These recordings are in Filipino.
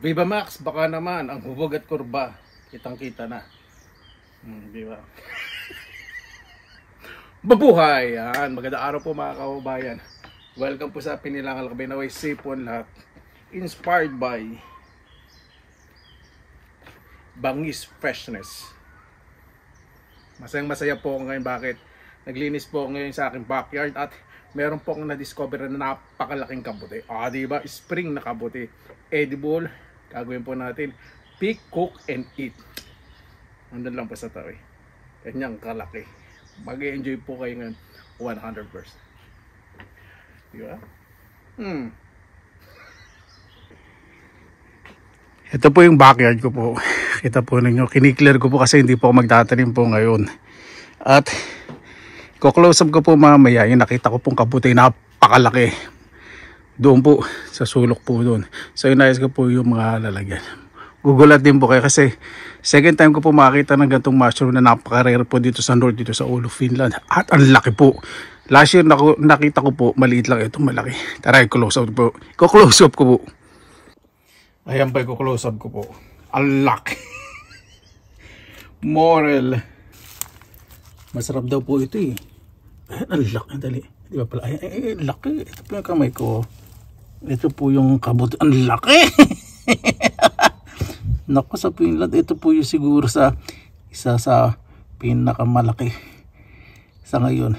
Viva Max, baka naman ang hubog at kurba kitang-kita na. Di ba? Mabuhay! Yan, magandang araw po mga kababayan. Welcome po sa Pinilangan Lakbay, naway sipon lahat. Inspired by Bangis Freshness. Masayang masaya po ako ngayon. Bakit? Naglinis po ako ngayon sa aking backyard at meron po akong na-discover na napakalaking kabuti. Diba? Spring na kabuti. Edible. Gagawin po natin. Pick, cook, and eat. Nandun lang po sa tawi. Kanyang kalaki. Mag-enjoy po kayo ngayon 100%. Diba? Ito po yung backyard ko po. Kita po ninyo. Kiniklear ko po kasi hindi po ako magtatanim po ngayon. At ko-close up ko po mamaya. Yung nakita ko pong kabuti. Napakalaki. Doon po. Sa sulok po doon. So inayos ko po yung mga lalagyan. Gugulat din po kayo kasi second time ko po makakita ng gantong mushroom na napaka-rare po dito sa north, dito sa Oulu, Finland. At ang laki po. Last year nakita ko po, maliit lang ito, malaki. Tara, close up po. Ko-close up ko po. Ayan pa, ko-close up ko po. Ang laki. Morel. Masarap daw po ito eh. Ayan, ang laki. Dali. Di ba pala? Ayan, laki. Ito po yung kamay ko. Ito po yung kabuti. Ang laki. Naku, sa Finland, ito po yung siguro sa isa sa pinakamalaki sa ngayon.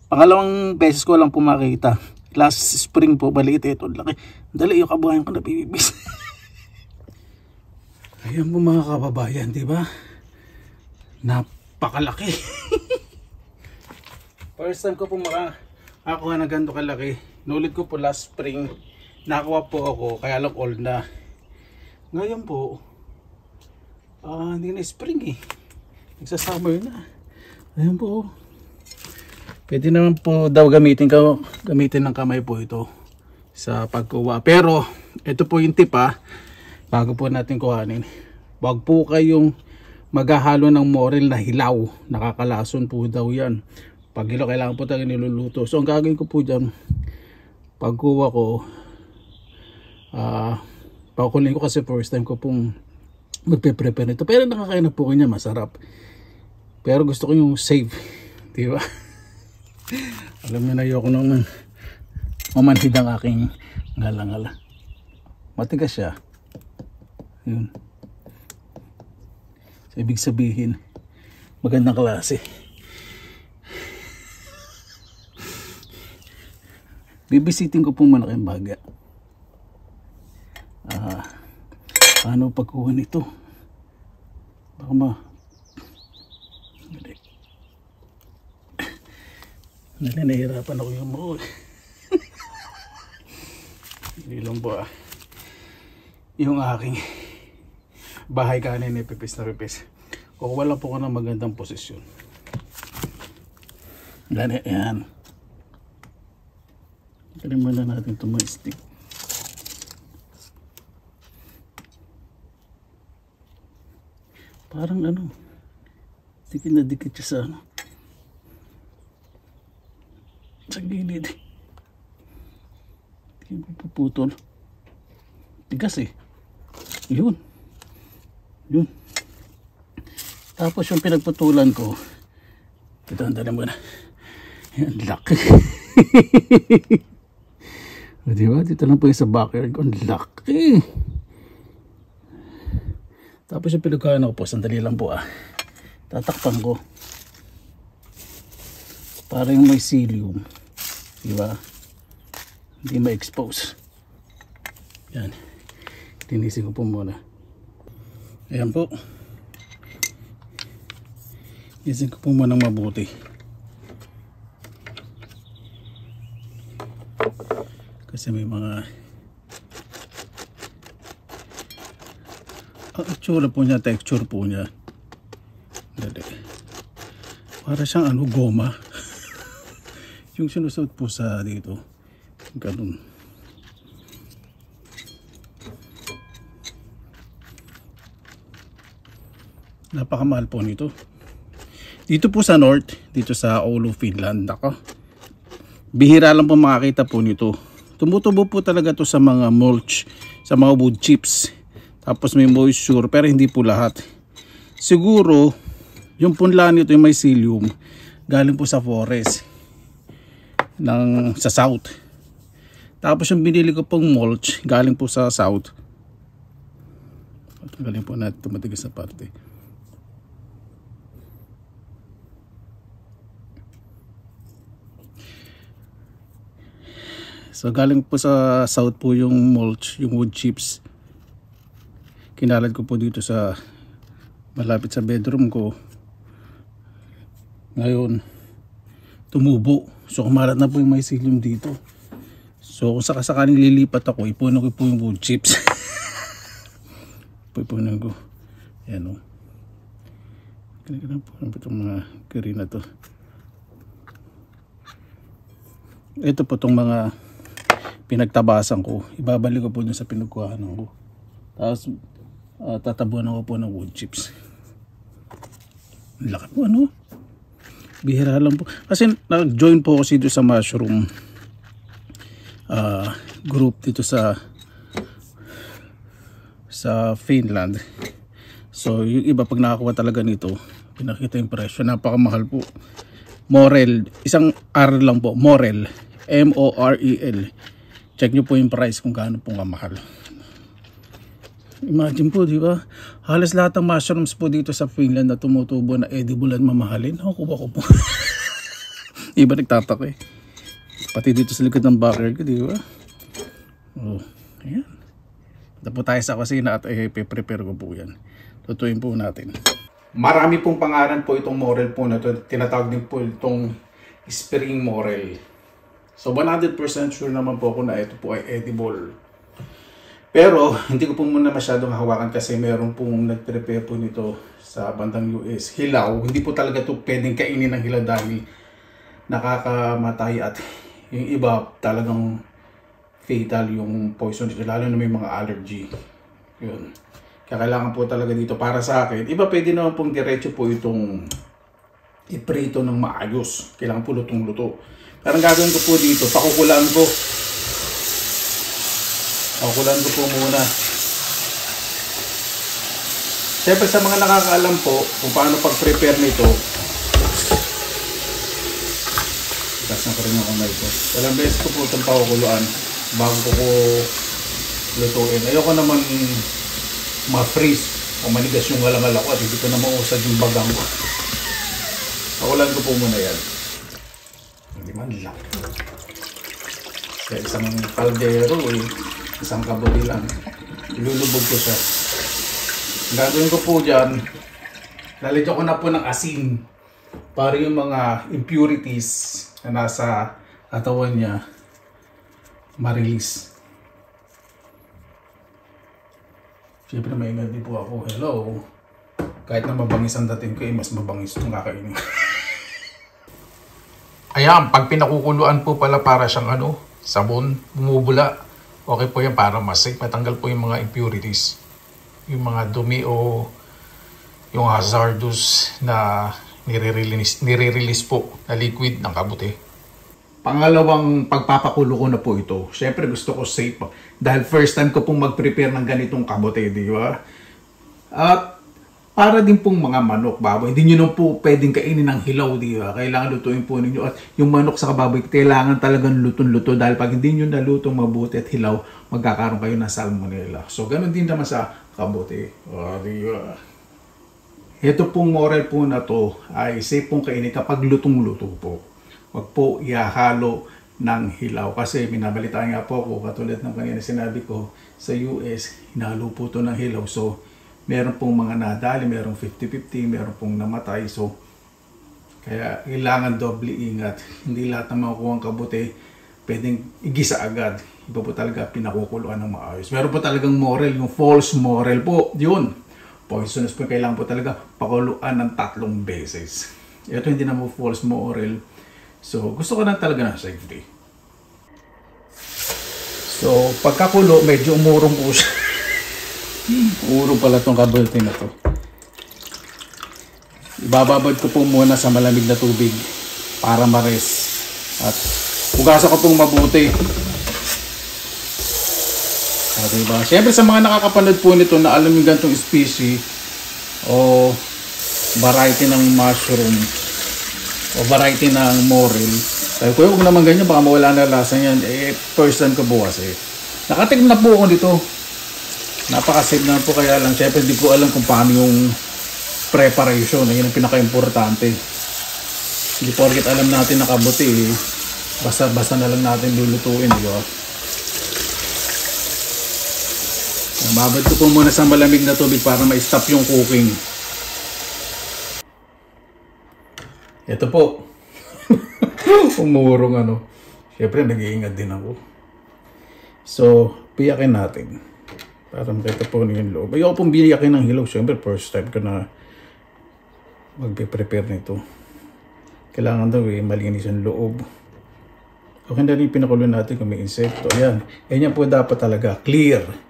Pangalawang beses ko lang po makita. Last spring po, baliit ito. Laki. Dali yung kabuhayan ko na bibibis. Ayan po mga kababayan, di ba? Napakalaki. First time ko po makakuha ng ganito kalaki. Nulit ko po last spring. Nakakuha po ako, kaya lang old na. Ngayon po, hindi na spring eh. Nagsasummer na. Ayan po. Pwede naman po daw gamitin ng kamay po ito sa pagkuha. Pero, ito po yung tip bago po natin kuhanin. Wag po kayong maghahalo ng morel na hilaw. Nakakalason po daw yan. Pag hilaw, kailangan po tayo niluluto. So, ang gagawin ko po dyan, pagkuha ko, pakukulin ko kasi first time ko pong magpe-prepare nito. Pero nakakain na po kanya, masarap. Pero gusto ko yung safe. Diba? Alam niyo na ayoko nung mamanhid ang aking ngala-ngala. Matigas siya. Yun. So, ibig sabihin, magandang klase. Bibisitin ko pong malaking baga. Paano pagkuha nito? Baka nahihirapan ako yung mo. Hindi lang po yung aking bahay kanin ni pipis na pipis. Kukuha lang po ko ng magandang posisyon. Yan. Kalimutan natin ito mga stick. Parang dikit na dikit siya sa sa gilid. Hindi ko puputol. Tigas eh. Yun. Tapos yung pinagputulan ko, ito ang dala mo na. Yan, laki. Diba? Dito lang po yung sa backyard ko. Ang laki. Tapos yung pinagkain ako po, sandali lang po tatakpan ko para yung may psyllium, diba? Hindi ma-expose. Yan, linisin ko po muna. Ayan po, linisin ko po muna ng mabuti kasi may mga itsura po niya, texture po niya. Dali. Para siyang goma. Yung sinusot po sa dito. Ganun. Napakamahal po nito. Dito po sa north, dito sa Oulu, Finland. Ako. Bihira lang po makakita po nito Tumutubo po talaga to sa mga mulch, sa mga wood chips. Tapos may moisture, pero hindi po lahat. Siguro, yung punla nito yung mycelium, galing po sa forest, sa south. Tapos yung binili ko pong mulch, galing po sa south. Galing po natin ito matigas na parte. So galing po sa south po yung mulch, yung wood chips. Kinalad ko po dito sa malapit sa bedroom ko. Ngayon tumubo. So kumalat na po yung mycelium dito. So kung sakasakaling lilipat ako, ipunin ko po yung wood chips. Ipunin ko. Ayan o. Ganyan po itong mga kiri na to. Ito po itong mga pinagtabasan ko, ibabalik ko po dun sa pinagkuhanan ko. Tapos tatabuan ko po ng wood chips. Laki po ano, bihira lang po kasi nag-join po kasi dito sa mushroom group dito sa Finland. So yung iba pag nakakuha talaga nito, pinakita yung presyo, napakamahal po. Morel, isang R lang po, Morel, M-O-R-E-L. Check nyo po yung price kung gaano po nga mahal. Imagine po, di ba? Halos lahat ng mushrooms po dito sa Finland na tumutubo na edible at mamahalin. Nakukuha ko po. Iba nagtataka eh. Pati dito sa likod ng backyard ko, di ba? Oh, ayan. Ito po tayo sa kusina at prepare ko po yan. Tutuin po natin. Marami pong pangalan po itong morel po na ito. Tinatawag din po itong spring morel. So 100% sure naman po ako na ito po ay edible. Pero hindi ko po muna masyadong hawakan kasi meron pong nag-prepare po nito sa bandang US. Hilaw, hindi po talaga ito pwedeng kainin ng hilaw dahil nakakamatay at yung iba talagang fatal yung poison nito, lalo na may mga allergy. Yun. Kaya kailangan po talaga dito para sa akin. Iba pwede naman pong diretso po itong iprito ng maayos. Kailangan po lutong-luto. Parang gagawin ko po dito, pakukulan ko. Pakukulan ko po muna. Siyempre sa mga nakakaalam po kung paano pag-prepare nito. Itas na ko rin ang kamay ko. Walang beses ko po itong pakukuluan bago ko lutuin. Ayoko naman ma-freeze o manigas yung ngalangal ako at hindi ko na mausad yung bagang ko. Pakulan ko po muna yan. Hindi man lang. Kaya isang kaldero isang kabuli lang. Ilulubog ko siya. Ang gagawin ko po dyan, lalagyan ko na po ng asin para yung mga impurities na nasa katawan niya ma-release. Siyempre may ingay din po ako. Hello. Kahit na mabangis ang dating ko, mas mabangis itong kakainin. Ayan, pag pinakukuluan po pala para siyang sabon, bumubula. Okay po yan para matanggal po yung mga impurities. Yung mga dumi o yung hazardous na nire-release po na liquid ng kabuti. Pangalawang pagpapakulo ko na po ito. Siyempre gusto ko safe. Dahil first time ko pong mag-prepare ng ganitong kabuti, di ba? At para din pong mga manok, baboy. Hindi nyo nang po pwedeng kainin ng hilaw, di ba? Kailangan lutuin po ninyo. At yung manok sa baboy, kailangan talagang luto-luto. Dahil pag hindi nyo nalutong mabuti at hilaw, magkakaroon kayo ng salmonella. So, ganun din naman sa kabuti. O, di ba? Ito pong morel po na to ay safe pong kainin kapag lutong-luto po. Huwag po ihahalo ng hilaw. Kasi minabalitaan nga po ako, katulad ng kanina sinabi ko, sa US, hinalo po ito ng hilaw. So, meron pong mga nadali, meron 50-50, meron pong namatay. So, kaya kailangan doble ingat. Hindi lahat ng makukuha ang kabuti pwedeng igisa agad. Iba po talaga pinakukuluan ng maayos. Meron po talagang morel, yung false morel po. Yun. Poisonous po, kailangan po talaga pakuluan ng 3 beses. Ito hindi na po false morel. So, gusto ko na talaga ng safety. So, pagkakulo, medyo umurong po siya. Urong pala itong kabuti na to. Ibababad ko po muna sa malamig na tubig para ma-rest. At hugasan ko pong mabuti. Diba? Siyempre sa mga nakakapanood po nito na alam yung ganitong species o variety ng mushroom o variety ng morel. Sabi ko, huwag naman ganyan, baka mawala na lasa niyan. First time ko bukas Nakatignan na po ako dito. Napaka-safe na po, kaya lang syempre hindi ko alam kung paano yung preparation. Yun ang pinaka-importante. Hindi porket alam natin nakabuti basta na lang natin lulutuin, di ba? Babad ko po muna sa malamig na tubig para ma-stop yung cooking. Ito po. Umurong Siyempre nag-iingat din ako. So, piyakin natin. Para makita po yung loob. Ayoko pong biyakin ng hilaw. Siyempre, first time ko na magpe-prepare nito. Kailangan daw malinis ang loob. Okay na rin pinakulo natin kung may insekto. Ayan. Ganyan po dapat talaga. Clear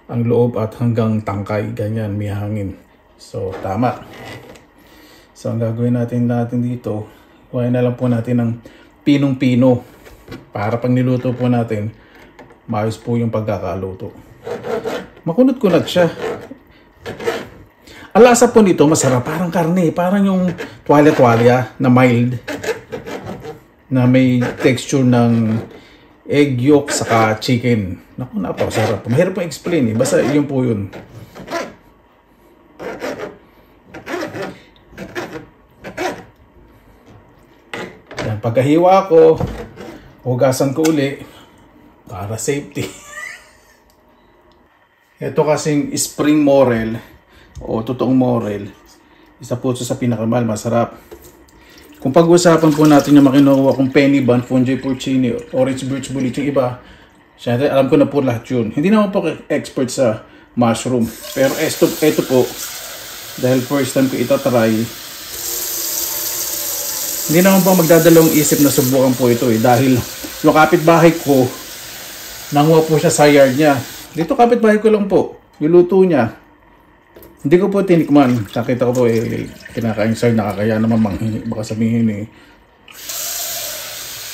ang loob at hanggang tangkay. Ganyan, may hangin. So, tama. So, ang gagawin natin dito, kuhain na lang po natin ng pinong-pino. Para pag niluto po natin, maayos po yung pagkakaluto. Makunot-kunot siya. Ang lasa po nito, masarap. Parang karne. Parang yung tuwalya-tuwalya na mild. Na may texture ng egg yolk saka chicken. Naku, napakasarap. Mahirap pong explain Basta yun po yun. Yan, pagkahiwa ko, hugasan ko uli para safety. Ito kasing spring morel o totoong morel. Isa po ito sa pinakamahal, masarap. Kung pag-usapan po natin yung makinuha kong penny bun, fungi porcini, orange birch bullet, yung iba, syempre alam ko na po lahat yun. Hindi naman po expert sa mushroom. Pero ito po, dahil first time ko itatry, hindi naman po magdadalawang isip na subukan po ito dahil yung kapitbahay ko, nanguha po siya sa yard niya. Dito kapitbahay ko lang po, yung luto niya. Hindi ko po tinikman. Nakita ko po kinakain sir, nakakaya naman manghingi. Baka sabihin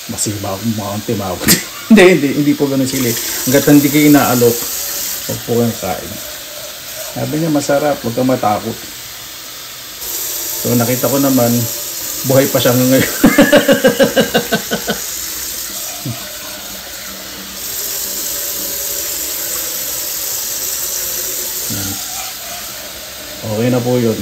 masiba akong mga timawag. hindi po ganun sila. Hanggat hindi kayo inaalok, huwag po kang kain. Sabi niya masarap, huwag kang matakot. So nakita ko naman, buhay pa siya ngayon. Okay na po yun.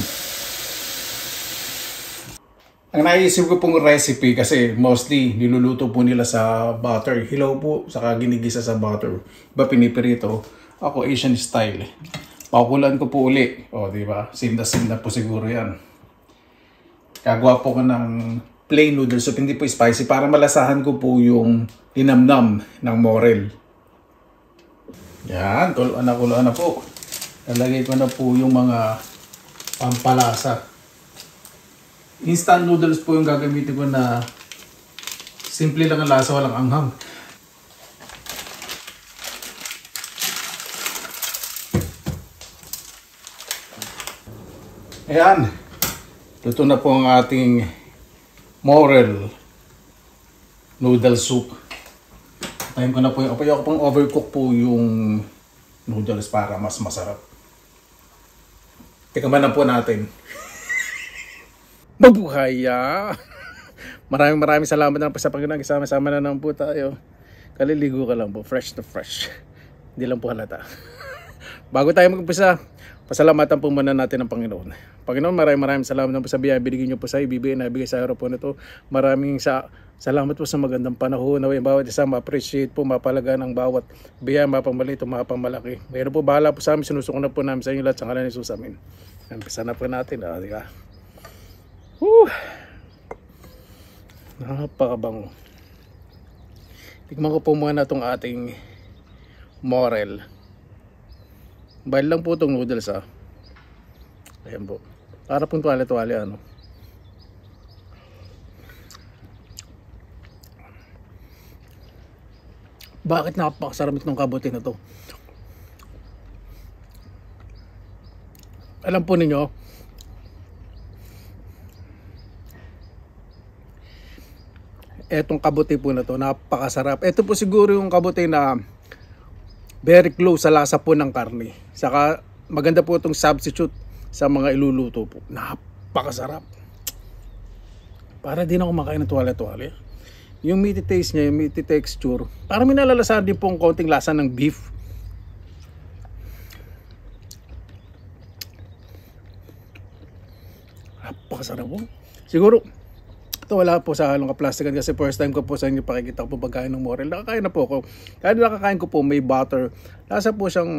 Ang naisip ko pong recipe kasi mostly niluluto po nila sa butter. Hilaw po, saka ginigisa sa butter. Iba pinipirito. Ako Asian style. Pakulan ko po uli. O, diba? Same na po siguro yan. Gagawa po ko ng plain noodle soup. Hindi po spicy para malasahan ko po yung linamnam ng morel. Yan. Kuluan na po. Lalagay ko na po yung mga pampalasa. Instant noodles po yung gagamitin ko na simple lang ang lasa, walang anghang. Ayan. Luto na po ang ating morel noodle soup. Tayin ko na po yung ayoko pong overcook po yung noodles para mas masarap. Tikaman na po natin. Mabuhay! Maraming salamat na po sa Panginoon. Kasama-sama na naman po tayo. Kaliligo ka lang po. Fresh to fresh. Hindi lang po halata. Bago tayo mag-umpisa, pasalamatan po muna natin ang Panginoon. Panginoon, maraming salamat na po sa biyaya. Binigyan niyo po sa ibibigay na ibigay sa araw po na ito. Maraming salamat po sa magandang panahon. Naway bawat isa ma-appreciate po, mapalagaan ang bawat biyaya, mapamaliit o mapamalaki. Mayroon po bahala po sa amin. Sinusuko na po namin sa inyo lahat sa ngalan ni Jesus. Amin. Umpisa na po natin. Diba? Napakabango. Tikman ko po muna itong ating morel. Bail lang po itong noodles Ayan po. Para pong tuwalya-tuwalya Bakit napakasarap itong kabuti na to? Alam po ninyo, etong kabuti po na to, napakasarap. Ito po siguro yung kabuti na Very close sa lasa po ng karne. Saka maganda po itong substitute sa mga iluluto po. Napakasarap. Para din ako makain ng tuwalya-tuwalya. Yung meaty taste niya, yung meaty texture, parang may nalalasahan din po ang konting lasa ng beef. Napakasarap po. Siguro ito wala po sa halong kaplastikan kasi first time ko po sa inyo pakikita ko po pagkain ng Morel. Nakakain na po ako. Kaya nakakain ko po may butter. Lasa po siyang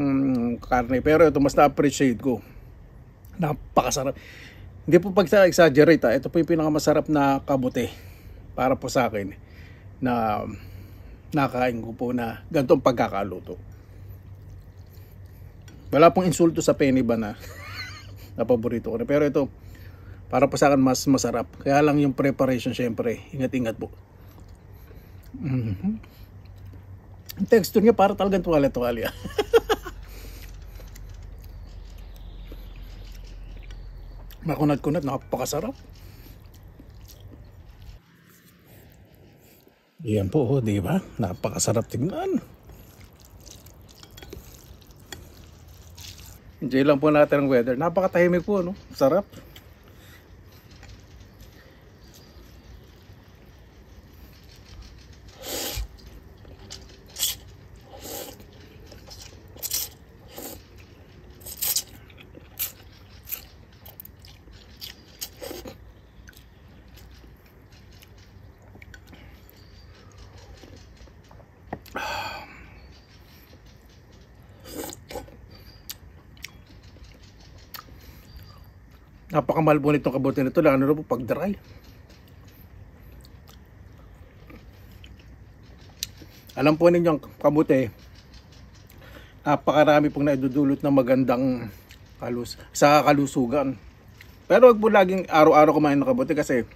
karne. Pero ito mas na-appreciate ko. Napakasarap. Hindi po pag-exaggerate. Ito po yung pinakamasarap na kabote para po sa akin na nakain ko po na ganitong pagkakaluto. Wala pong insulto sa penny ba na na paborito ko na. Pero ito para po sa akin mas masarap. Kaya lang yung preparation syempre, ingat-ingat po. Ang texture niya para talagang tuwalya-tuwalya. Makunat-kunat, napakasarap. Yan po, di ba? Napakasarap tingnan. Enjoy lang po natin ang weather. Napakatahimik po, no? Sarap. Napakamahal po nitong kabote nito, lalo na po pag dry. Alam po ninyo ang kabote, napakarami pong naidudulot ng magandang sa kalusugan. Pero wag po laging araw-araw kumain ng kabote kasi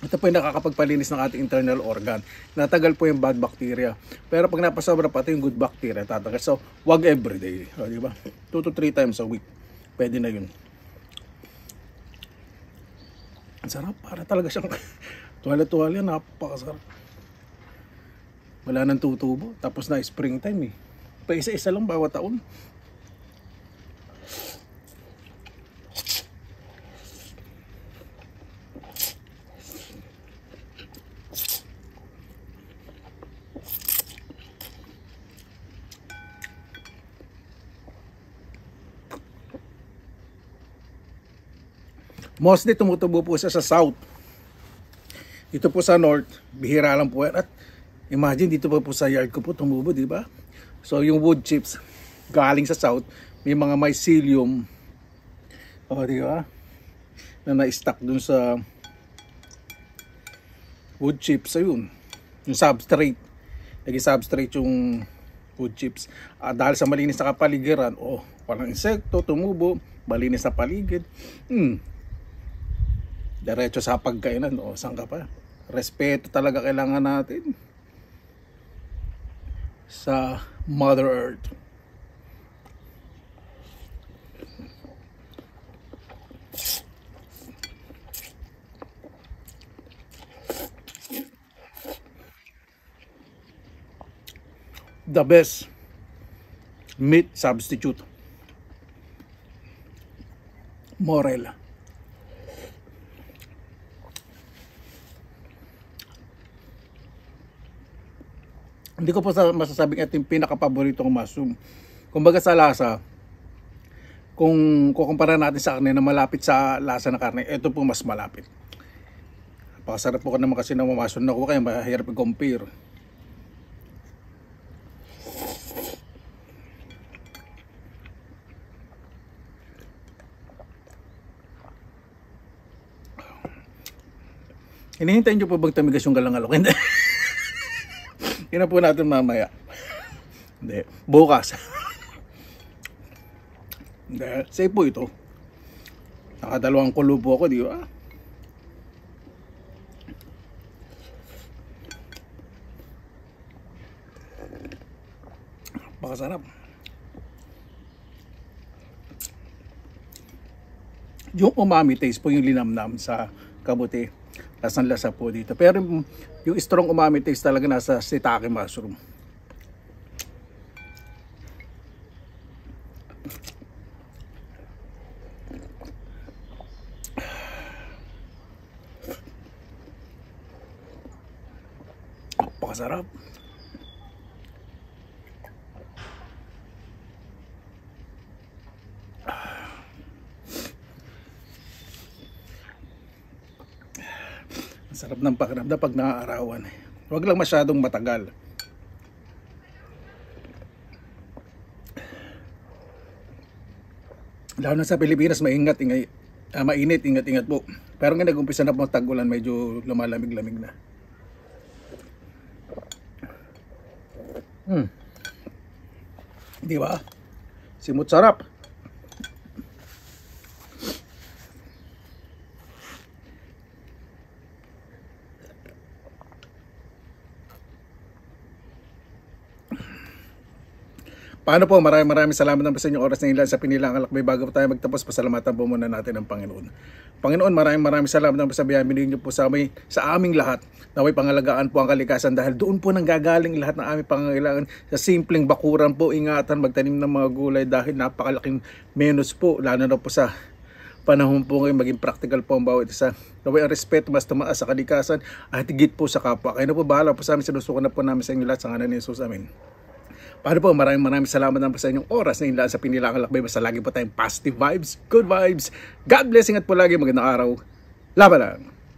ito po yung nakakapagpalinis ng ating internal organ. Natagal po yung bad bacteria. Pero pag napasobra pati yung good bacteria tatagal. So wag everyday, di ba? 2 to 3 times a week. Pwede na yun. Ang sarap, para talaga siyang tuwalya-tuwalya, napakasarap. Wala nang tutubo, tapos na springtime eh. Pa isa-isa lang bawat taon. Mostly tumutubo po siya sa south. Dito po sa north, bihira lang po yan. At imagine dito po sa yard ko po tumubo, di ba? So yung wood chips galing sa south, may mga mycelium, di ba? Na na-stack dun sa wood chips, ayun. Yung substrate. Naging substrate yung wood chips. Dahil sa malinis na kapaligiran, walang insekto, tumubo, malinis na paligid. Diretso sa pagkainan, saan ka pa? Respeto talaga kailangan natin sa Mother Earth. The best meat substitute, Morel. Hindi ko po masasabing ito yung pinaka-paborito kong mushroom. Kumbaga sa lasa, kung kukumpara natin sa karne na malapit sa lasa ng karne, ito po mas malapit. Napakasarap po naman kasi ng mushroom na ko, kaya mahirap i-compare. Hinihintay nyo po bang tamigas yung galang-alok? Hindi. Yun na po natin mamaya. Hindi. Bukas. Hindi. Safe po ito. Nakadalawang kulo po ako, di ba? Pakasarap. Yung umami taste po yung linamnam sa kabuti. Lasang lasa po dito. Pero yung strong umami taste talaga nasa shiitake mushroom. Napakasarap. Sarap ng pakiramdam pag naaarawan. Huwag lang masyadong matagal. Lalo na sa Pilipinas, mainit, ingat po. Pero nga nag-umpisa na po ang tag-ulan, medyo lumalamig-lamig na. Di ba? Simut sarap. Paano po, maraming salamat naman sa inyong oras na ilan sa Pinilang Alakbay. Bago po tayo magtapos, pasalamatan po muna natin ang Panginoon. Panginoon, maraming salamat naman sa biyaya binigay niyo po sa aming lahat. Naway pangalagaan po ang kalikasan dahil doon po nanggagaling lahat ng aming pangangailangan. Sa simpleng bakuran po, ingatan, magtanim ng mga gulay dahil napakalaking menos po, lalo na po sa panahon po ngayon, maging practical po ang bawat isa. Naway ang respeto mas tumaas sa kalikasan at higit po sa kapwa. Kaya na po bahala po sa amin, sinusuko na po namin sa inyo lahat sa ngalan ni Jesus. Amin. Paano po, maraming salamat naman po sa inyong oras na inlaan sa Pinilang Alakbay. Basta lagi po tayong positive vibes, good vibes. God bless, ingat po lagi, magandang araw. Laban lang.